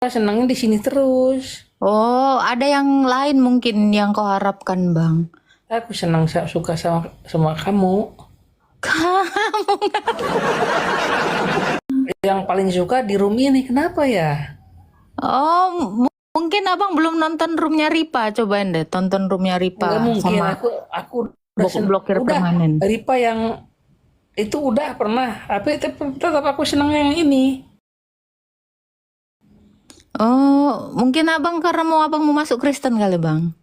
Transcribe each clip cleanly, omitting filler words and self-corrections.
senangnya di sini terus. Oh, ada yang lain mungkin yang kau harapkan, Bang. Aku senang suka sama kamu. Kamu. Yang paling suka di room ini kenapa ya? Oh, mungkin Abang belum nonton Roomnya Ripa. Cobain deh tonton Roomnya Enggak Ripa mungkin. sama Aku udah blokir udah permanen. Ripa yang itu udah pernah. Tapi tetap aku senang yang ini. Oh, mungkin Abang karena Abang mau masuk Kristen kali, Bang.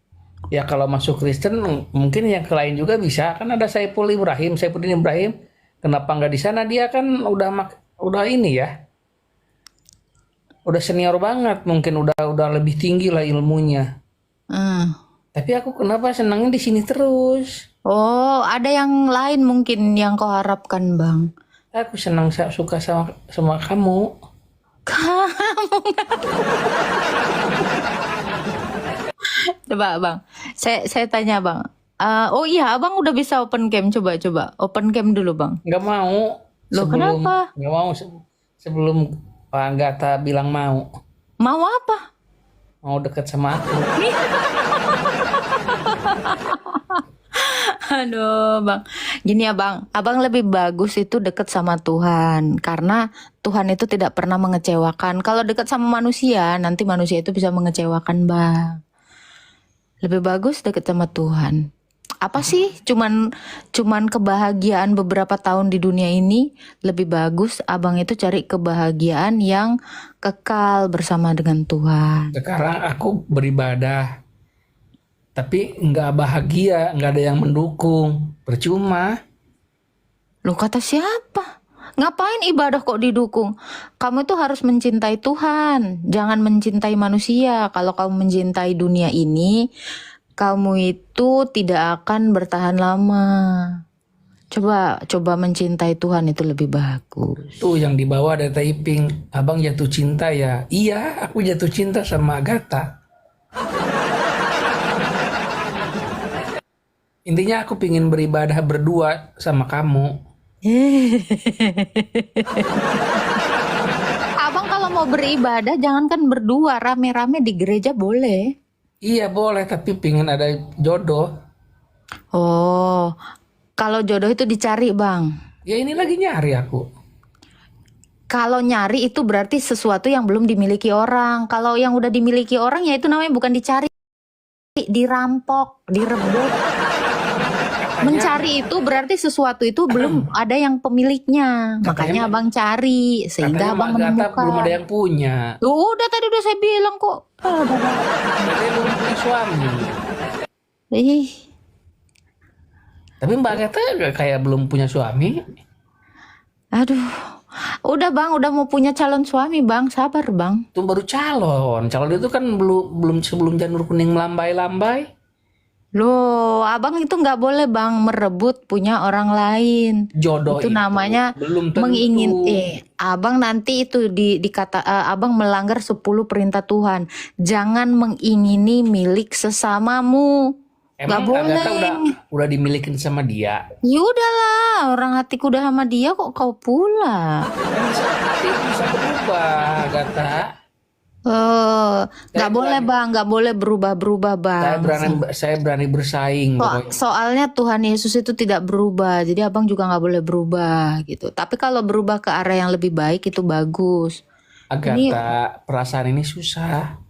Ya kalau masuk Kristen mungkin yang ke lain juga bisa. Kan ada Saifuddin Ibrahim. Kenapa nggak di sana? Dia kan udah ini ya. Udah senior banget, mungkin udah lebih tinggi lah ilmunya. Hmm. Tapi aku kenapa senangnya di sini terus? Oh, ada yang lain mungkin yang kau harapkan, Bang. Aku senang suka sama kamu. Kamu. Coba, Bang. Saya tanya, Bang. Oh iya, Abang udah bisa open cam. Coba open cam dulu, Bang. Nggak mau Loh, kenapa? nggak mau sebelum Pak Gata bilang mau Mau apa? deket sama aku. Aduh, Bang. Gini ya, Bang. Abang lebih bagus itu deket sama Tuhan. Karena Tuhan itu tidak pernah mengecewakan. Kalau deket sama manusia, nanti manusia itu bisa mengecewakan, Bang. Lebih bagus deket sama Tuhan. Apa sih? Cuman kebahagiaan beberapa tahun di dunia ini. Lebih bagus Abang itu cari kebahagiaan yang kekal bersama dengan Tuhan. Sekarang aku beribadah tapi nggak bahagia, nggak ada yang mendukung, percuma. Loh, kata siapa? Ngapain ibadah kok didukung? Kamu itu harus mencintai Tuhan, jangan mencintai manusia. Kalau kamu mencintai dunia ini, kamu itu tidak akan bertahan lama. Coba mencintai Tuhan itu lebih bagus. Tuh yang dibawa ada typing, abang jatuh cinta ya? Iya, aku jatuh cinta sama Agatha. Intinya aku pingin beribadah berdua sama kamu. Abang kalau mau beribadah jangankan berdua, rame-rame di gereja boleh. Iya boleh, tapi pingin ada jodoh. Oh, kalau jodoh itu dicari, Bang. Ya ini lagi nyari aku. Kalau nyari itu berarti sesuatu yang belum dimiliki orang. Kalau yang udah dimiliki orang ya itu namanya bukan dicari, dirampok, direbut. Mencari itu berarti sesuatu itu belum ada yang pemiliknya. Makanya Abang cari sehingga Abang menemukan. Belum ada yang punya. Udah tadi udah saya bilang kok. Katanya belum punya suami. Ih, Tapi Mbak Agatha kayak belum punya suami. aduh. Udah, Bang, udah mau punya calon suami, Bang. Sabar, Bang. Itu baru calon. Calon itu kan belum sebelum janur kuning melambai-lambai. Loh, Abang itu nggak boleh, Bang, merebut punya orang lain. Jodoh Itu namanya belum tentu. Abang nanti itu dikata Abang melanggar 10 perintah Tuhan. Jangan mengingini milik sesamamu. Nggak Emang boleh. Agatha udah dimilikin sama dia. Ya udahlah, orang hatiku udah sama dia kok kau pula. Hati itu bisa berubah, Agatha. Nggak boleh, Bang, nggak boleh berubah-berubah, Bang. Saya berani bersaing. Soalnya Tuhan Yesus itu tidak berubah, jadi Abang juga nggak boleh berubah gitu. Tapi kalau berubah ke arah yang lebih baik itu bagus. Agatha, perasaan ini susah.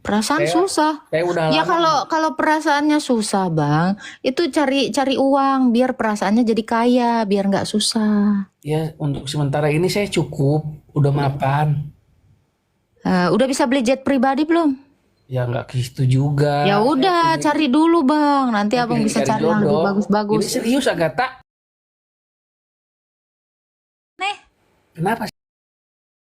Perasaan susah. Saya udah Ya lama. kalau perasaannya susah, Bang, itu cari uang biar perasaannya jadi kaya, biar nggak susah. Ya untuk sementara ini saya cukup, udah mapan. Udah bisa beli jet pribadi belum? Ya nggak gitu juga. Ya udah, cari dulu, Bang. Nanti Abang bisa cari yang lebih Ini bagus-bagus. serius Agatha. Nih, Kenapa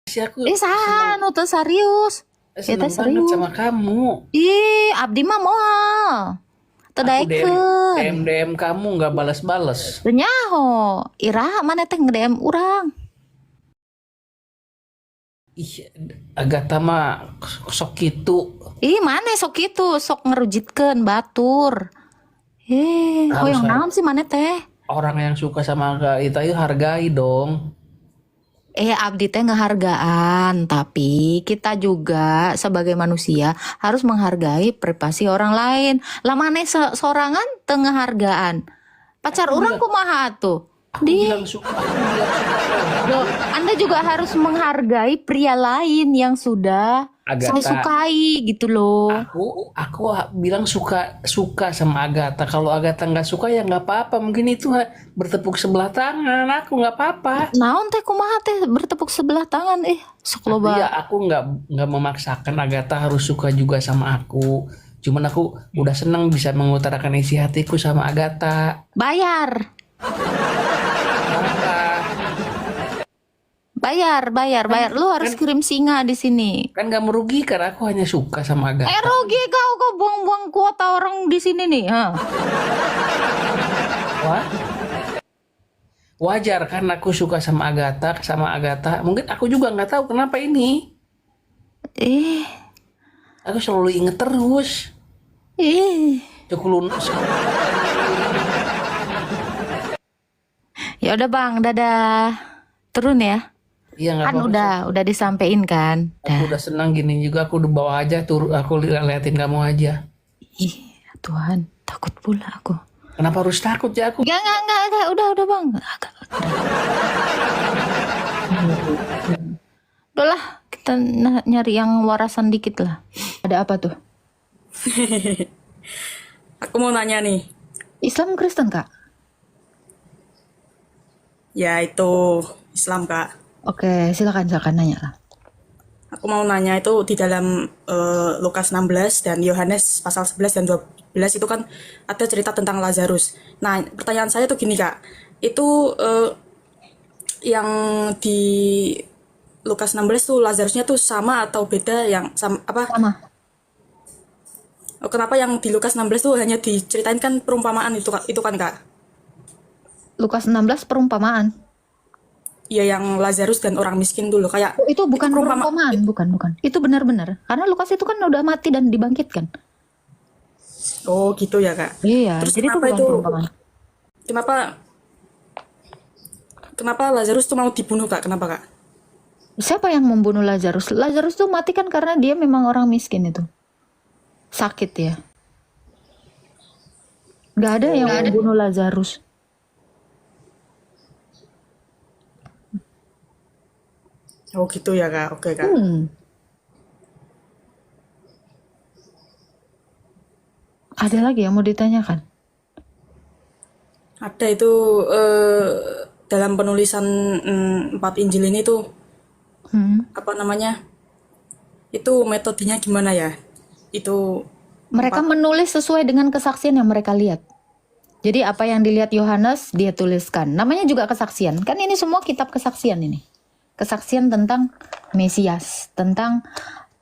sih aku sanu tuh serius. seneng banget serius sama kamu. Ih, abdi mah moal. Aku Tedaikeun. DM kamu nggak balas-balas. Teu nyaho. Iraha mana teh nge-DM urang. Ih, Agatha mah sok gitu. Ih, mana sok itu, sok ngerujitkeun batur. Hoyong naon sih mana teh? Orang yang suka sama Agatha itu hargai dong. Abdi teh ngehargaan, tapi kita juga sebagai manusia harus menghargai privasi orang lain. Lah maneh sorangan teu ngehargaan. Pacar Aku orang bilang, kumaha tuh? aku Di bilang suka, aku bilang suka kok. Loh, Anda juga harus menghargai pria lain yang sudah saya Agatha, sukai gitu loh. aku bilang suka sama Agatha. Kalau Agatha nggak suka ya nggak apa-apa. Mungkin itu bertepuk sebelah tangan. Aku nggak apa-apa. Naon teh kumaha teh bertepuk sebelah tangan sok Aku ya loba. aku nggak memaksakan Agatha harus suka juga sama aku. Cuman aku udah senang bisa mengutarakan isi hatiku sama Agatha. Bayar. Kenapa? Bayar. Lu harus Kan kirim singa di sini. kan nggak merugikan. Aku hanya suka sama Agatha. Rugi kau buang-buang kuota orang di sini nih, ha. Wah, wajar kan aku suka sama Agatha. Mungkin aku juga nggak tahu kenapa ini. Eh, Aku selalu inget terus. eh. Cukulun. Ya udah Bang, dadah. Turun ya. Iya nggak Kan apa-apa. udah disampein kan. Aku udah senang gini juga. Aku udah bawa aja turun. Aku liatin kamu aja. Ih, Tuhan, takut pula aku. Kenapa harus takut ya aku? Enggak. Udah Bang. Udahlah, kita nyari yang warasan dikit lah. Ada apa tuh? Aku mau nanya nih, Islam Kristen, Kak? ya itu Islam Kak. Oke, silakan nanya lah. Aku mau nanya itu di dalam Lukas 16 dan Yohanes pasal 11 dan 12 itu kan ada cerita tentang Lazarus. Nah, pertanyaan saya tuh gini Kak, itu yang di Lukas 16 tuh Lazarusnya tuh sama atau beda yang sama apa? Sama. Kenapa yang di Lukas 16 tuh hanya diceritain kan perumpamaan itu kan Kak? Lukas 16 perumpamaan. Iya yang Lazarus dan orang miskin dulu kayak Oh, itu bukan perumpama perumpamaan, bukan. Itu benar-benar. Karena Lukas itu kan udah mati dan dibangkitkan. Oh gitu ya Kak. Iya, Terus jadi itu kenapa bukan itu perumpamaan. kenapa kenapa Lazarus tuh mau dibunuh Kak? Kenapa Kak? Siapa yang membunuh Lazarus? Lazarus tuh mati kan karena dia memang orang miskin itu. Sakit ya. Gak ada yang membunuh Lazarus. Oh gitu ya Kak. Oke Kak. Ada lagi yang mau ditanyakan? Ada itu dalam penulisan 4 Injil ini tuh apa namanya? Itu metodenya gimana ya? Itu Mereka menulis sesuai dengan kesaksian yang mereka lihat. Jadi apa yang dilihat Yohanes dia tuliskan. Namanya juga kesaksian. Kan ini semua kitab kesaksian ini. Kesaksian tentang Mesias, tentang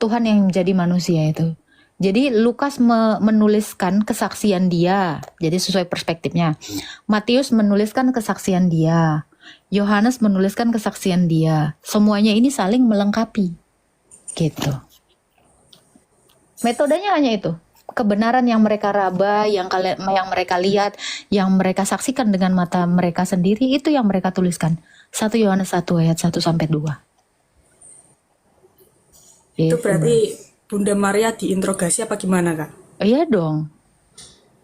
Tuhan yang menjadi manusia itu. Jadi Lukas menuliskan kesaksian dia. Jadi sesuai perspektifnya. Matius menuliskan kesaksian dia. Yohanes menuliskan kesaksian dia. Semuanya ini saling melengkapi. Gitu. Metodenya hanya itu. Kebenaran yang mereka raba, yang mereka lihat, yang mereka saksikan dengan mata mereka sendiri, itu yang mereka tuliskan. 1 Yohanes 1 ayat 1 sampai 2. itu Gitu. berarti Bunda Maria diinterogasi apa gimana Kak? Iya dong.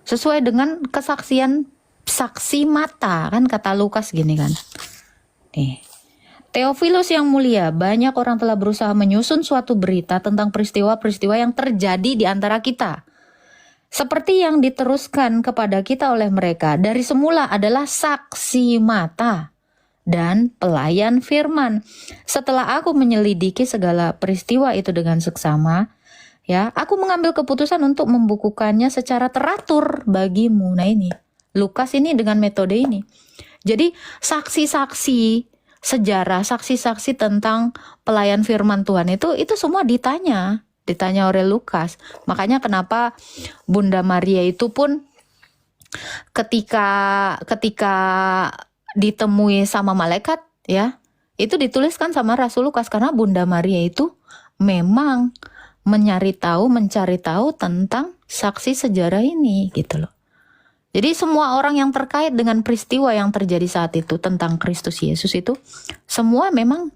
Sesuai dengan kesaksian saksi mata, kan kata Lukas gini kan. Nih. Theophilus yang mulia, banyak orang telah berusaha menyusun suatu berita tentang peristiwa-peristiwa yang terjadi di antara kita. Seperti yang diteruskan kepada kita oleh mereka dari semula adalah saksi mata dan pelayan firman. Setelah aku menyelidiki segala peristiwa itu dengan seksama, ya, aku mengambil keputusan untuk membukukannya secara teratur bagimu. Nah ini, Lukas ini dengan metode ini. Jadi saksi-saksi sejarah, saksi-saksi tentang pelayan firman Tuhan itu semua ditanya oleh Lukas. Makanya kenapa Bunda Maria itu pun ketika ditemui sama malaikat ya, itu dituliskan sama Rasul Lukas karena Bunda Maria itu memang mencari tahu tentang saksi sejarah ini gitu loh. Jadi semua orang yang terkait dengan peristiwa yang terjadi saat itu tentang Kristus Yesus itu semua memang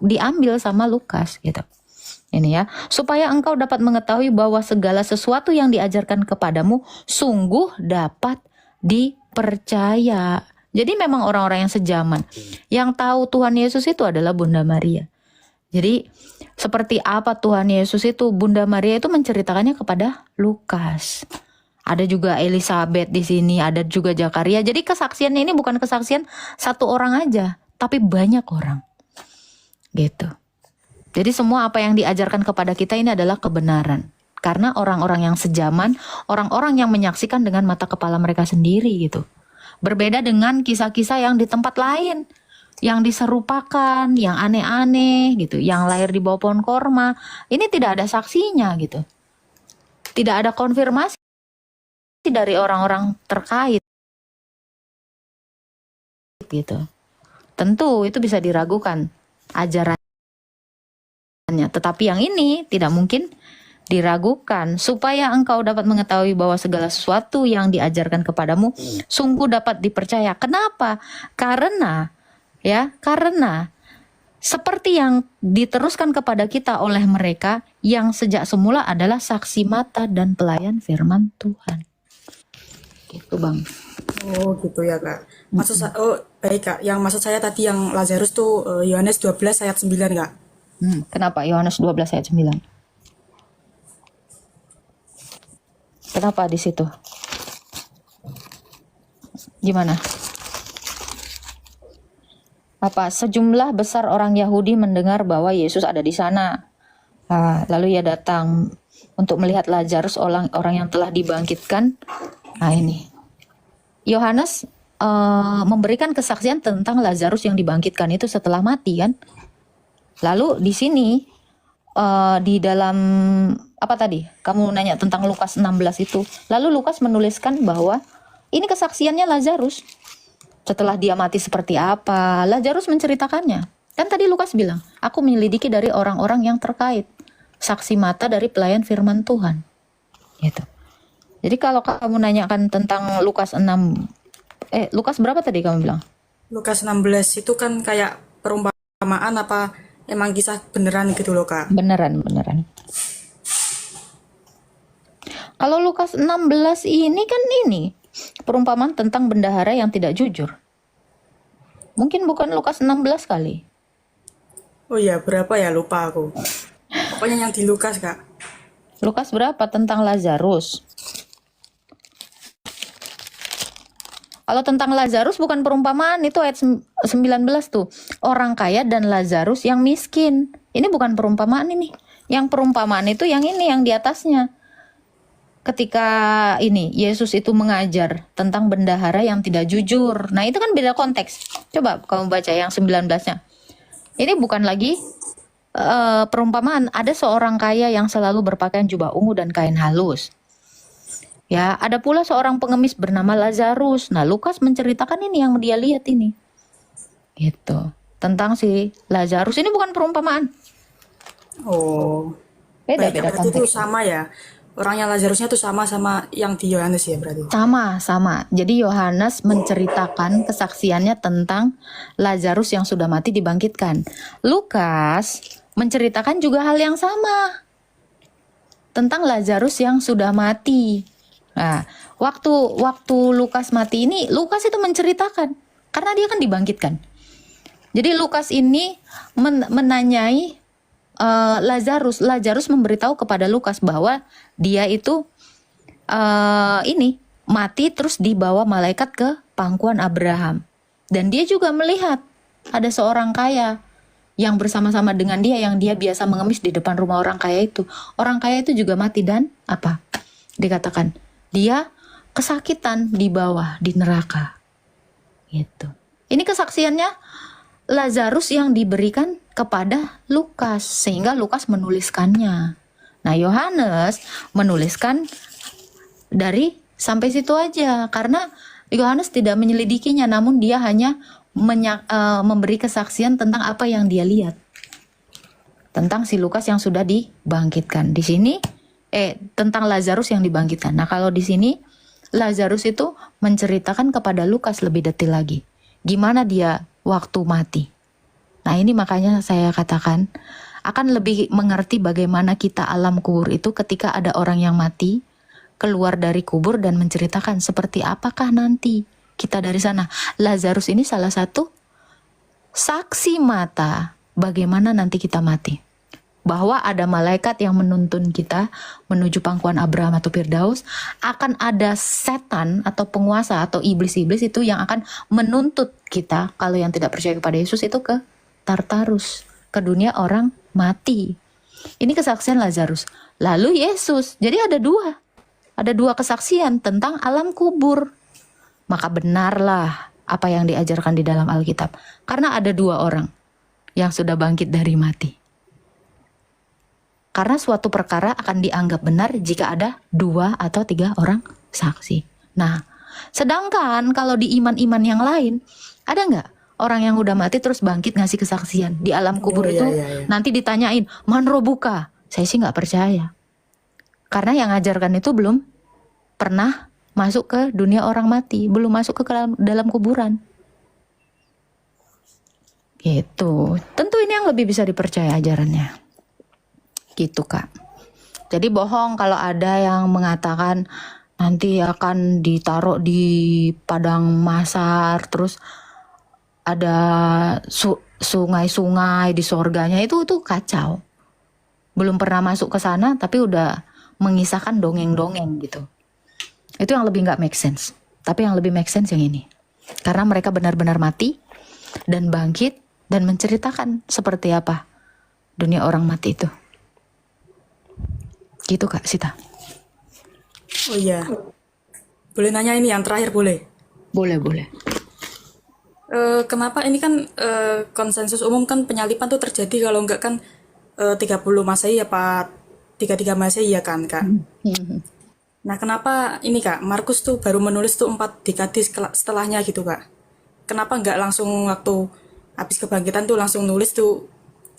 diambil sama Lukas gitu. Ini ya, supaya engkau dapat mengetahui bahwa segala sesuatu yang diajarkan kepadamu sungguh dapat dipercaya. Jadi memang orang-orang yang sejaman yang tahu Tuhan Yesus itu adalah Bunda Maria. Jadi seperti apa Tuhan Yesus itu, Bunda Maria itu menceritakannya kepada Lukas. Ada juga Elizabeth di sini, ada juga Zakaria. Jadi kesaksiannya ini bukan kesaksian satu orang aja, tapi banyak orang. Gitu. Jadi semua apa yang diajarkan kepada kita ini adalah kebenaran. Karena orang-orang yang sejaman, orang-orang yang menyaksikan dengan mata kepala mereka sendiri gitu. Berbeda dengan kisah-kisah yang di tempat lain, yang diserupakan, yang aneh-aneh gitu, yang lahir di bawah pohon korma. Ini tidak ada saksinya gitu. Tidak ada konfirmasi dari orang-orang terkait gitu. Tentu itu bisa diragukan ajarannya, tetapi yang ini tidak mungkin diragukan, supaya engkau dapat mengetahui bahwa segala sesuatu yang diajarkan kepadamu sungguh dapat dipercaya. Kenapa? Karena seperti yang diteruskan kepada kita oleh mereka yang sejak semula adalah saksi mata dan pelayan firman Tuhan. Gitu Bang. Oh gitu ya Kak. Baik Kak. Yang maksud saya tadi yang Lazarus tuh Yohanes 12 ayat 9 Kak. Kenapa Yohanes 12 ayat 9? Kenapa di situ? Gimana? Apa sejumlah besar orang Yahudi mendengar bahwa Yesus ada di sana. Lalu ia datang untuk melihat Lazarus, orang yang telah dibangkitkan. Nah ini Yohanes memberikan kesaksian tentang Lazarus yang dibangkitkan itu setelah mati kan. Lalu di sini di dalam apa tadi? Kamu nanya tentang Lukas 16 itu. Lalu Lukas menuliskan bahwa ini kesaksiannya Lazarus. Setelah dia mati seperti apa, Lazarus menceritakannya. Kan tadi Lukas bilang, aku menyelidiki dari orang-orang yang terkait. Saksi mata dari pelayan firman Tuhan. Gitu. Jadi kalau kamu nanyakan tentang Lukas 6, Lukas berapa tadi kamu bilang? Lukas 16 itu kan kayak perumpamaan apa emang kisah beneran gitu loh Kak? Beneran. Kalau Lukas 16 ini kan perumpamaan tentang bendahara yang tidak jujur. Mungkin bukan Lukas 16 kali. Oh iya, berapa ya? Lupa aku. Pokoknya yang di Lukas Kak. Lukas berapa tentang Lazarus? Kalau tentang Lazarus bukan perumpamaan, itu ayat 19 tuh. Orang kaya dan Lazarus yang miskin. Ini bukan perumpamaan ini. Yang perumpamaan itu yang ini, yang di atasnya. Ketika Yesus itu mengajar tentang bendahara yang tidak jujur. Nah itu kan beda konteks. Coba kamu baca yang 19-nya. Ini bukan lagi perumpamaan. Ada seorang kaya yang selalu berpakaian jubah ungu dan kain halus. Ya, ada pula seorang pengemis bernama Lazarus. Nah, Lukas menceritakan ini yang dia lihat ini. Gitu. Tentang si Lazarus. Ini bukan perumpamaan. Oh. Beda Berarti itu konteks. sama ya. Orangnya Lazarusnya tuh sama yang di Yohanes ya berarti. Sama. Jadi Yohanes menceritakan kesaksiannya tentang Lazarus yang sudah mati dibangkitkan. Lukas menceritakan juga hal yang sama. Tentang Lazarus yang sudah mati. Nah, waktu Lukas mati ini, Lukas itu menceritakan karena dia kan dibangkitkan. Jadi Lukas ini menanyai Lazarus memberitahu kepada Lukas bahwa dia itu mati terus dibawa malaikat ke pangkuan Abraham. Dan dia juga melihat ada seorang kaya yang bersama-sama dengan dia, yang dia biasa mengemis di depan rumah orang kaya itu. Orang kaya itu juga mati dan apa? Dikatakan dia kesakitan di bawah di neraka. Gitu. Ini kesaksiannya Lazarus yang diberikan kepada Lukas, sehingga Lukas menuliskannya. Nah, Yohanes menuliskan dari sampai situ aja, karena Yohanes tidak menyelidikinya, namun dia hanya memberi kesaksian tentang apa yang dia lihat, tentang si Lukas yang sudah dibangkitkan. Di sini tentang Lazarus yang dibangkitkan. Nah, kalau di sini Lazarus itu menceritakan kepada Lukas lebih detail lagi. Gimana dia waktu mati. Nah ini makanya saya katakan akan lebih mengerti bagaimana kita alam kubur itu ketika ada orang yang mati keluar dari kubur dan menceritakan seperti apakah nanti kita dari sana. Lazarus ini salah satu saksi mata bagaimana nanti kita mati. Bahwa ada malaikat yang menuntun kita menuju pangkuan Abraham atau Firdaus, akan ada setan atau penguasa atau iblis-iblis itu yang akan menuntut kita, kalau yang tidak percaya kepada Yesus itu ke Tartarus, ke dunia orang mati. Ini kesaksian Lazarus. Lalu Yesus, jadi ada dua kesaksian tentang alam kubur. Maka benarlah apa yang diajarkan di dalam Alkitab, karena ada dua orang yang sudah bangkit dari mati. Karena suatu perkara akan dianggap benar jika ada 2 atau 3 orang saksi. Nah, sedangkan kalau di iman-iman yang lain, ada nggak orang yang udah mati terus bangkit ngasih kesaksian di alam kubur itu? Nanti ditanyain, man robuka? Saya sih nggak percaya. Karena yang ngajarkan itu belum pernah masuk ke dunia orang mati, belum masuk ke dalam kuburan. Gitu. Tentu ini yang lebih bisa dipercaya ajarannya. Gitu Kak. Jadi bohong kalau ada yang mengatakan nanti akan ditaruh di padang mahsyar, terus ada sungai-sungai di sorganya, itu kacau. Belum pernah masuk ke sana tapi udah mengisahkan dongeng-dongeng gitu. Itu yang lebih nggak make sense. Tapi yang lebih make sense yang ini. Karena mereka benar-benar mati dan bangkit dan menceritakan seperti apa dunia orang mati itu. Gitu Kak Sita. Oh iya. Boleh nanya ini yang terakhir boleh? Boleh. Kenapa ini kan konsensus umum kan penyalipan tuh terjadi kalau enggak kan 30 Masehi apa 33 Masehi ya kan Kak? Nah kenapa ini Kak, Markus tuh baru menulis tuh 4 dekade setelahnya gitu Kak? Kenapa enggak langsung waktu habis kebangkitan tuh langsung nulis tuh,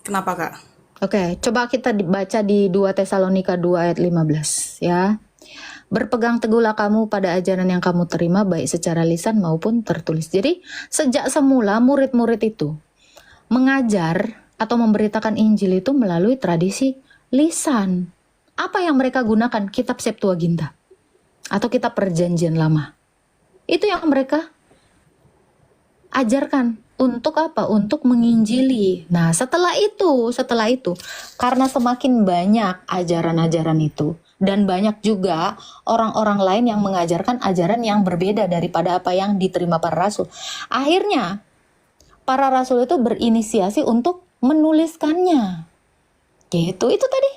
kenapa Kak? Oke, coba kita baca di 2 Tesalonika 2 ayat 15 ya. Berpegang teguhlah kamu pada ajaran yang kamu terima baik secara lisan maupun tertulis. Jadi sejak semula murid-murid itu mengajar atau memberitakan Injil itu melalui tradisi lisan. Apa yang mereka gunakan? Kitab Septuaginta atau kitab Perjanjian Lama. Itu yang mereka ajarkan. Untuk apa? Untuk menginjili. Nah, setelah itu, karena semakin banyak ajaran-ajaran itu, dan banyak juga orang-orang lain yang mengajarkan ajaran yang berbeda daripada apa yang diterima para rasul. Akhirnya, para rasul itu berinisiasi untuk menuliskannya. Gitu, itu tadi.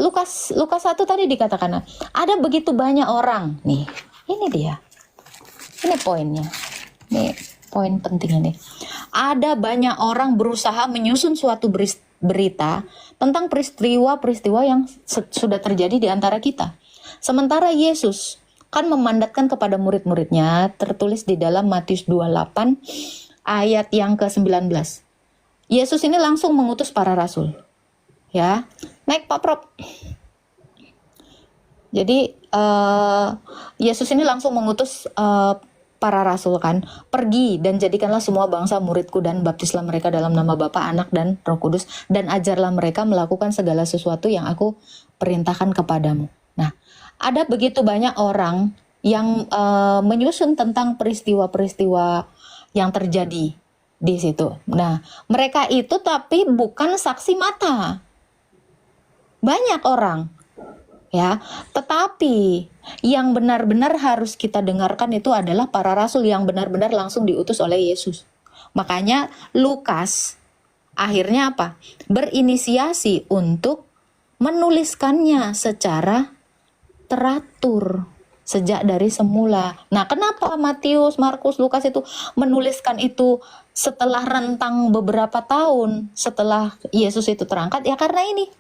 Lukas 1 tadi dikatakan, ada begitu banyak orang. Nih, ini dia. Ini poinnya. Nih. Poin penting ini. Ada banyak orang berusaha menyusun suatu berita tentang peristiwa-peristiwa yang sudah terjadi di antara kita. Sementara Yesus kan memandatkan kepada murid-muridnya, tertulis di dalam Matius 28 ayat yang ke-19. Yesus ini langsung mengutus para rasul. Ya, naik Pak Prop. Jadi Yesus ini langsung mengutus para rasul kan, pergi dan jadikanlah semua bangsa muridku dan baptislah mereka dalam nama Bapa, Anak dan Roh Kudus dan ajarlah mereka melakukan segala sesuatu yang aku perintahkan kepadamu. Nah, ada begitu banyak orang yang menyusun tentang peristiwa-peristiwa yang terjadi di situ. Nah, mereka itu tapi bukan saksi mata. Banyak orang. Ya, tetapi yang benar-benar harus kita dengarkan itu adalah para rasul yang benar-benar langsung diutus oleh Yesus. Makanya Lukas akhirnya apa? Berinisiasi untuk menuliskannya secara teratur sejak dari semula. Nah, kenapa Matius, Markus, Lukas itu menuliskan itu setelah rentang beberapa tahun setelah Yesus itu terangkat? Ya karena ini.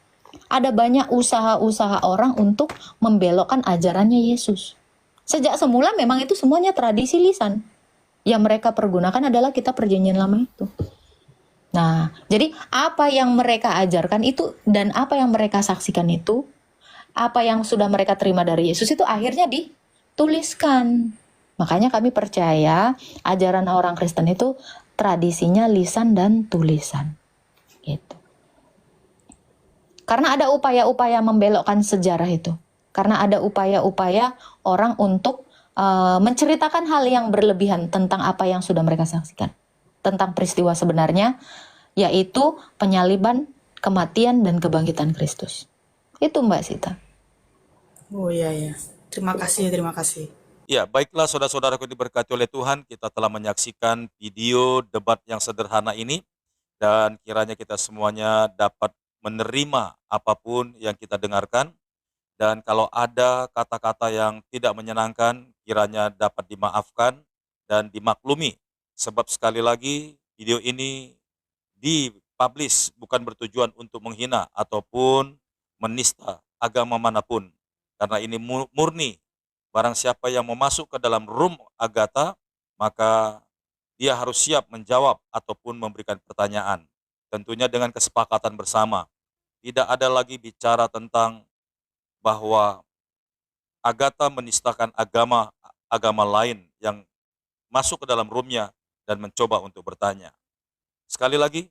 Ada banyak usaha-usaha orang untuk membelokkan ajarannya Yesus. Sejak semula memang itu semuanya tradisi lisan. Yang mereka pergunakan adalah kitab Perjanjian Lama itu. Nah, jadi apa yang mereka ajarkan itu dan apa yang mereka saksikan itu, apa yang sudah mereka terima dari Yesus itu akhirnya tuliskan. Makanya kami percaya ajaran orang Kristen itu tradisinya lisan dan tulisan. Gitu. Karena ada upaya-upaya membelokkan sejarah itu. Karena ada upaya-upaya orang untuk menceritakan hal yang berlebihan tentang apa yang sudah mereka saksikan. Tentang peristiwa sebenarnya, yaitu penyaliban, kematian, dan kebangkitan Kristus. Itu Mbak Sita. Oh iya ya. Terima kasih, terima kasih. Ya, baiklah saudara-saudaraku diberkati oleh Tuhan, kita telah menyaksikan video debat yang sederhana ini dan kiranya kita semuanya dapat menerima apapun yang kita dengarkan dan kalau ada kata-kata yang tidak menyenangkan kiranya dapat dimaafkan dan dimaklumi. Sebab sekali lagi video ini dipublish bukan bertujuan untuk menghina ataupun menista agama manapun. Karena ini murni barang siapa yang mau masuk ke dalam room Agatha, maka dia harus siap menjawab ataupun memberikan pertanyaan. Tentunya dengan kesepakatan bersama. Tidak ada lagi bicara tentang bahwa Agatha menistakan agama lain yang masuk ke dalam roomnya dan mencoba untuk bertanya. Sekali lagi,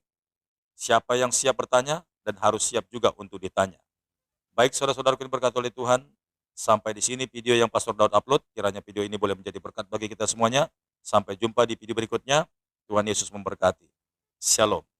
siapa yang siap bertanya dan harus siap juga untuk ditanya. Baik saudara-saudaraku yang berkat oleh Tuhan, sampai di sini video yang Pastor Daud upload. Kiranya video ini boleh menjadi berkat bagi kita semuanya. Sampai jumpa di video berikutnya. Tuhan Yesus memberkati. Shalom.